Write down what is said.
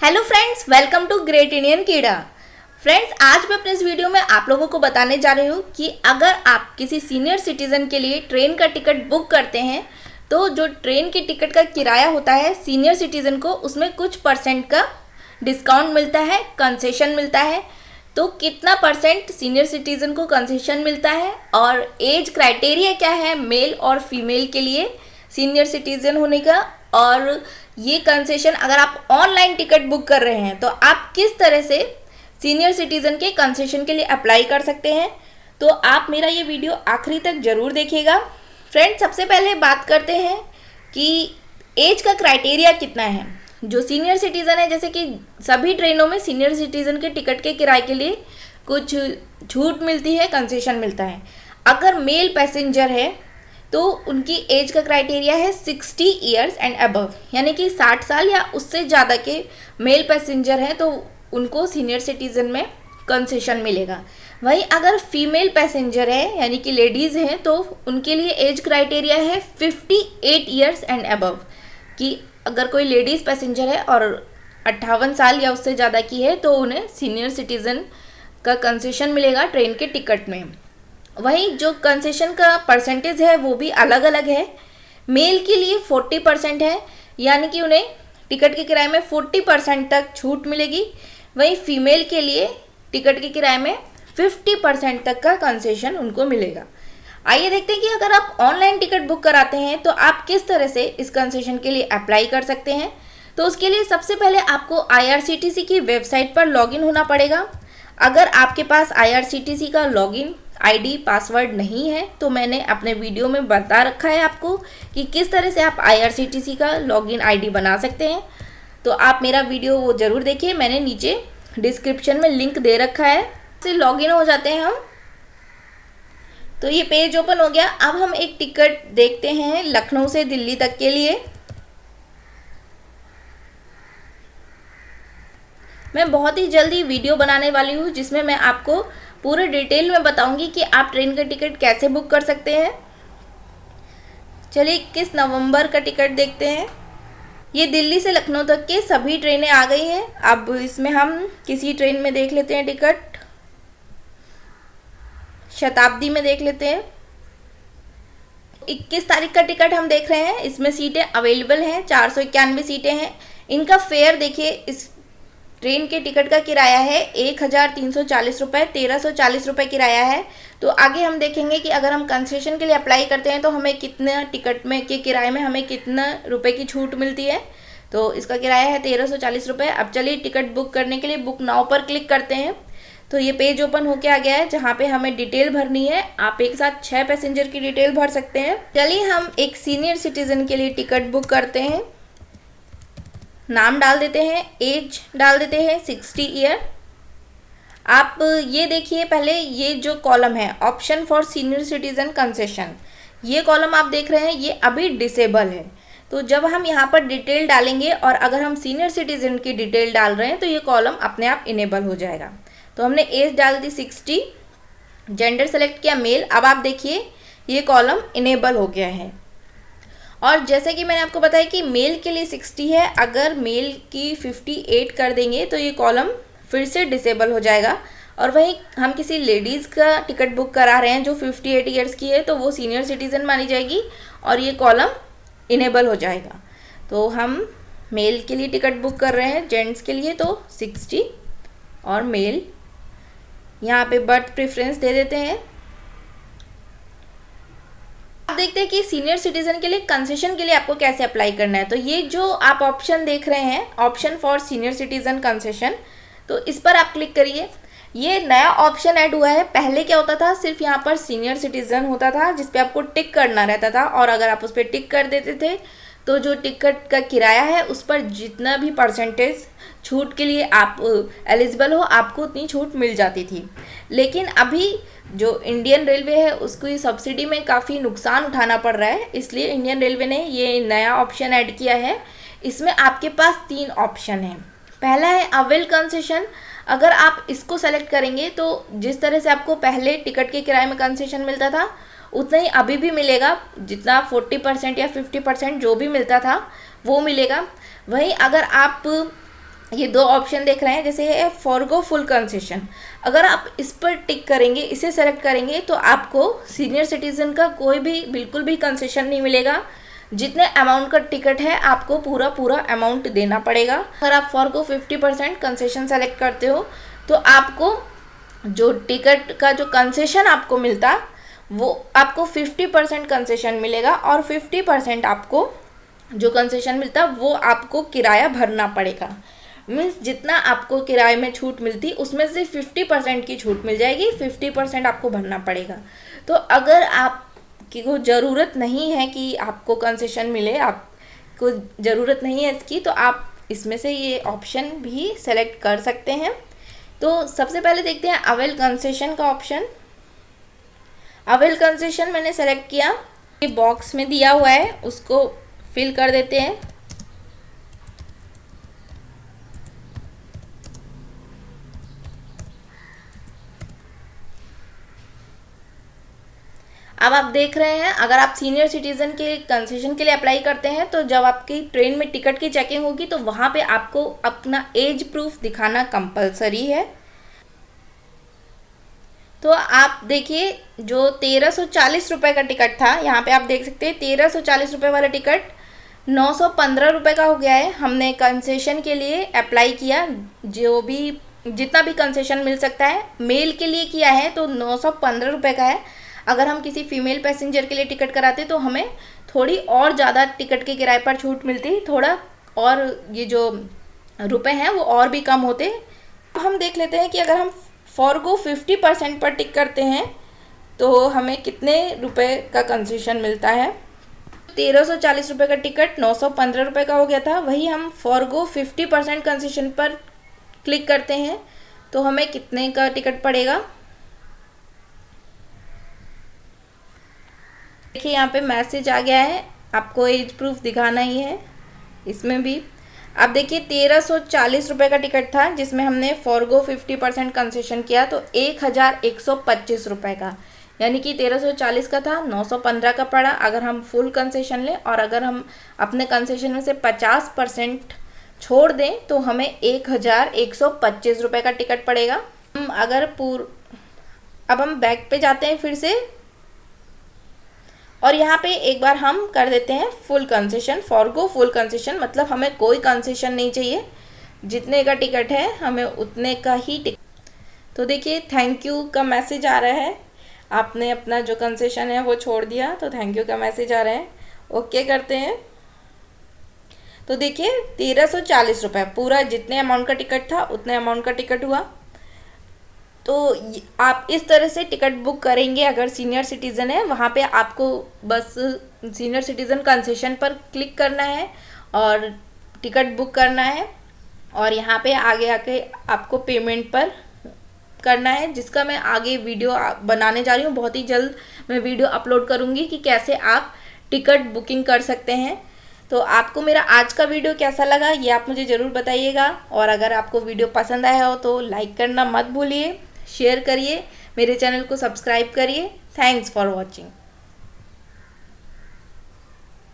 Hello friends, welcome to great Indian कीड़ा। Friends, आज मैं अपने इस वीडियो में आप लोगों को बताने जा रही हूँ कि अगर आप किसी सीनियर सिटीज़न के लिए ट्रेन का टिकट बुक करते हैं तो जो ट्रेन की टिकट का किराया होता है सीनियर सिटीज़न को, उसमें कुछ परसेंट का डिस्काउंट मिलता है, कंसेशन मिलता है। तो कितना परसेंट सीनियर सिटीज़न को कंसेशन मिलता है और एज क्राइटेरिया क्या है मेल और फीमेल के लिए सीनियर सिटीज़न होने का, और ये कंसेशन अगर आप ऑनलाइन टिकट बुक कर रहे हैं तो आप किस तरह से सीनियर सिटीज़न के कंसेशन के लिए अप्लाई कर सकते हैं। तो आप मेरा ये वीडियो आखिरी तक ज़रूर देखिएगा। फ्रेंड्स, सबसे पहले बात करते हैं कि एज का क्राइटेरिया कितना है। जो सीनियर सिटीज़न है, जैसे कि सभी ट्रेनों में सीनियर सिटीज़न के टिकट के किराए के लिए कुछ छूट मिलती है, कंसेशन मिलता है। अगर मेल पैसेंजर है तो उनकी एज का क्राइटेरिया है 60 ईयर्स एंड अबव, यानी कि 60 साल या उससे ज़्यादा के मेल पैसेंजर हैं तो उनको सीनियर सिटीज़न में कंसेशन मिलेगा। वहीं अगर फीमेल पैसेंजर है यानी कि लेडीज़ हैं तो उनके लिए एज क्राइटेरिया है 58 ईयर्स एंड अबव, कि अगर कोई लेडीज़ पैसेंजर है और 58 साल या उससे ज़्यादा की है तो उन्हें सीनियर सिटीज़न का कंसेशन मिलेगा ट्रेन के टिकट में। वहीं जो कंसेशन का परसेंटेज है वो भी अलग अलग है। मेल के लिए 40% है, यानी कि उन्हें टिकट के किराए में 40% तक छूट मिलेगी। वहीं फीमेल के लिए टिकट के किराए में 50% तक का कंसेशन उनको मिलेगा। आइए देखते हैं कि अगर आप ऑनलाइन टिकट बुक कराते हैं तो आप किस तरह से इस कंसेशन के लिए अप्लाई कर सकते हैं। तो उसके लिए सबसे पहले आपको IRCTC की वेबसाइट पर लॉगिन होना पड़ेगा। अगर आपके पास IRCTC का लॉगिन ID पासवर्ड नहीं है तो मैंने अपने वीडियो में बता रखा है आपको कि किस तरह से आप IRCTC का लॉगिन ID बना सकते हैं। तो आप मेरा वीडियो वो ज़रूर देखिए, मैंने नीचे डिस्क्रिप्शन में लिंक दे रखा है। से लॉगिन हो जाते हैं हम, तो ये पेज ओपन हो गया। अब हम एक टिकट देखते हैं लखनऊ से दिल्ली तक के लिए। मैं बहुत ही जल्दी वीडियो बनाने वाली हूँ जिसमें मैं आपको पूरे डिटेल में बताऊंगी कि आप ट्रेन का टिकट कैसे बुक कर सकते हैं। चलिए 21 नवंबर का टिकट देखते हैं। ये दिल्ली से लखनऊ तक के सभी ट्रेनें आ गई हैं। अब इसमें हम किसी ट्रेन में देख लेते हैं टिकट। शताब्दी में देख लेते हैं। 21 तारीख का टिकट हम देख रहे हैं। इसमें सीटें अवेलेबल हैं, 491 सीटें हैं। इनका फेयर देखिए, इस ट्रेन के टिकट का किराया है 1340 रुपये, 1340 रुपये किराया है। तो आगे हम देखेंगे कि अगर हम कंसेशन के लिए अप्लाई करते हैं तो हमें कितना टिकट में के किराए में हमें कितना रुपए की छूट मिलती है। तो इसका किराया है 1340 रुपये। अब चलिए टिकट बुक करने के लिए बुक नाउ पर क्लिक करते हैं। तो ये पेज ओपन होके आ गया है जहाँ पे हमें डिटेल भरनी है। आप एक साथ 6 पैसेंजर की डिटेल भर सकते हैं। चलिए हम एक सीनियर सिटीज़न के लिए टिकट बुक करते हैं। नाम डाल देते हैं, एज डाल देते हैं 60 ईयर। आप ये देखिए, पहले ये जो कॉलम है option for senior citizen concession, ये कॉलम आप देख रहे हैं ये अभी डिसेबल है। तो जब हम यहाँ पर डिटेल डालेंगे और अगर हम सीनियर सिटीज़न की डिटेल डाल रहे हैं तो ये कॉलम अपने आप इनेबल हो जाएगा। तो हमने एज डाल दी 60, जेंडर सेलेक्ट किया मेल। अब आप देखिए ये कॉलम इनेबल हो गया है। और जैसे कि मैंने आपको बताया कि मेल के लिए 60 है, अगर मेल की 58 कर देंगे तो ये कॉलम फिर से डिसेबल हो जाएगा। और वहीं हम किसी लेडीज़ का टिकट बुक करा रहे हैं जो 58 ईयर्स की है तो वो सीनियर सिटीज़न मानी जाएगी और ये कॉलम इनेबल हो जाएगा। तो हम मेल के लिए टिकट बुक कर रहे हैं, जेंट्स के लिए तो 60 और मेल। यहाँ पे बर्थ प्रेफरेंस दे देते हैं। आप देखते हैं कि सीनियर सिटीज़न के लिए कंसेशन के लिए आपको कैसे अप्लाई करना है। तो ये जो आप ऑप्शन देख रहे हैं, option for senior citizen concession, तो इस पर आप क्लिक करिए। ये नया ऑप्शन ऐड हुआ है। पहले क्या होता था, सिर्फ यहाँ पर सीनियर सिटीज़न होता था जिस पे आपको टिक करना रहता था, और अगर आप उस पर टिक कर देते थे तो जो टिकट का किराया है उस पर जितना भी परसेंटेज छूट के लिए आप एलिजिबल हो आपको उतनी छूट मिल जाती थी। लेकिन अभी जो इंडियन रेलवे है उसको सब्सिडी में काफ़ी नुकसान उठाना पड़ रहा है, इसलिए इंडियन रेलवे ने ये नया ऑप्शन ऐड किया है। इसमें आपके पास 3 ऑप्शन हैं। पहला है अवेल कंसेशन। अगर आप इसको सेलेक्ट करेंगे तो जिस तरह से आपको पहले टिकट के किराए में कंसेशन मिलता था उतना ही अभी भी मिलेगा, जितना 40% या 50% जो भी मिलता था वो मिलेगा। वहीं अगर आप ये दो ऑप्शन देख रहे हैं, जैसे है फॉरगो फुल कंसेशन। अगर आप इस पर टिक करेंगे, इसे सेलेक्ट करेंगे, तो आपको सीनियर सिटीजन का कोई भी बिल्कुल भी कंसेशन नहीं मिलेगा। जितने अमाउंट का टिकट है आपको पूरा अमाउंट देना पड़ेगा। अगर आप फॉरगो 50% कंसेशन सेलेक्ट करते हो तो आपको जो टिकट का जो कंसेशन आपको मिलता वो आपको 50% कंसेशन मिलेगा, और 50% आपको जो कंसेशन मिलता वो आपको किराया भरना पड़ेगा। मीन्स जितना आपको किराए में छूट मिलती उसमें से 50% की छूट मिल जाएगी, 50% आपको भरना पड़ेगा। तो अगर आपको ज़रूरत नहीं है कि आपको कंसेशन मिले, आपको ज़रूरत नहीं है इसकी, तो आप इसमें से ये ऑप्शन भी सेलेक्ट कर सकते हैं। तो सबसे पहले देखते हैं अवेल कंसेशन का ऑप्शन। अवेल कंसेशन मैंने सेलेक्ट किया, ये बॉक्स में दिया हुआ है, उसको फिल कर देते हैं। अब आप देख रहे हैं, अगर आप सीनियर सिटीजन के कंसेशन के लिए अप्लाई करते हैं तो जब आपकी ट्रेन में टिकट की चेकिंग होगी तो वहाँ पे आपको अपना एज प्रूफ दिखाना कंपलसरी है। तो आप देखिए, जो 1340 रुपये का टिकट था, यहाँ पे आप देख सकते हैं 1340 रुपये वाला टिकट 915 रुपये का हो गया है। हमने कंसेशन के लिए अप्लाई किया, जो भी जितना भी कंसेशन मिल सकता है मेल के लिए किया है तो 915 रुपये का है। अगर हम किसी फीमेल पैसेंजर के लिए टिकट कराते तो हमें थोड़ी और ज़्यादा टिकट के किराए पर छूट मिलती, थोड़ा और ये जो रुपए हैं वो और भी कम होते। हम देख लेते हैं कि अगर हम फॉरगो 50% पर टिक करते हैं तो हमें कितने रुपए का कंसेशन मिलता है। 1340 रुपये का टिकट 915 रुपये का हो गया था, वही हम फॉरगो 50% कंसेशन पर क्लिक करते हैं तो हमें कितने का टिकट पड़ेगा। देखिए यहाँ पे मैसेज आ गया है, आपको एज प्रूफ दिखाना ही है इसमें भी। अब देखिए 1340 रुपये का टिकट था जिसमें हमने फॉरगो 50% कंसेशन किया तो 1125 रुपये का, यानी कि 1340 का था 915 का पड़ा अगर हम फुल कंसेशन लें, और अगर हम अपने कंसेशन में से 50% छोड़ दें तो हमें 1125 रुपये का टिकट पड़ेगा। हम अगर अब हम बैक पे जाते हैं फिर से, और यहाँ पे एक बार हम कर देते हैं full concession, forgo full concession, मतलब हमें कोई कंसेशन नहीं चाहिए, जितने का टिकट है हमें उतने का ही टिकट। तो देखिए थैंक यू का मैसेज आ रहा है, आपने अपना जो कंसेशन है वो छोड़ दिया तो थैंक यू का मैसेज आ रहा है। ओके करते हैं। तो देखिए 1340 रुपये पूरा जितने अमाउंट का टिकट था उतने अमाउंट का टिकट हुआ। तो आप इस तरह से टिकट बुक करेंगे अगर सीनियर सिटीज़न है। वहाँ पे आपको बस सीनियर सिटीज़न कंसेशन पर क्लिक करना है और टिकट बुक करना है, और यहाँ पे आगे आके आपको पेमेंट पर करना है, जिसका मैं आगे वीडियो बनाने जा रही हूँ। बहुत ही जल्द मैं वीडियो अपलोड करूँगी कि कैसे आप टिकट बुकिंग कर सकते हैं। तो आपको मेरा आज का वीडियो कैसा लगा ये आप मुझे ज़रूर बताइएगा, और अगर आपको वीडियो पसंद आया हो तो लाइक करना मत भूलिए, शेयर करिए, मेरे चैनल को सब्सक्राइब करिए। Thanks for watching.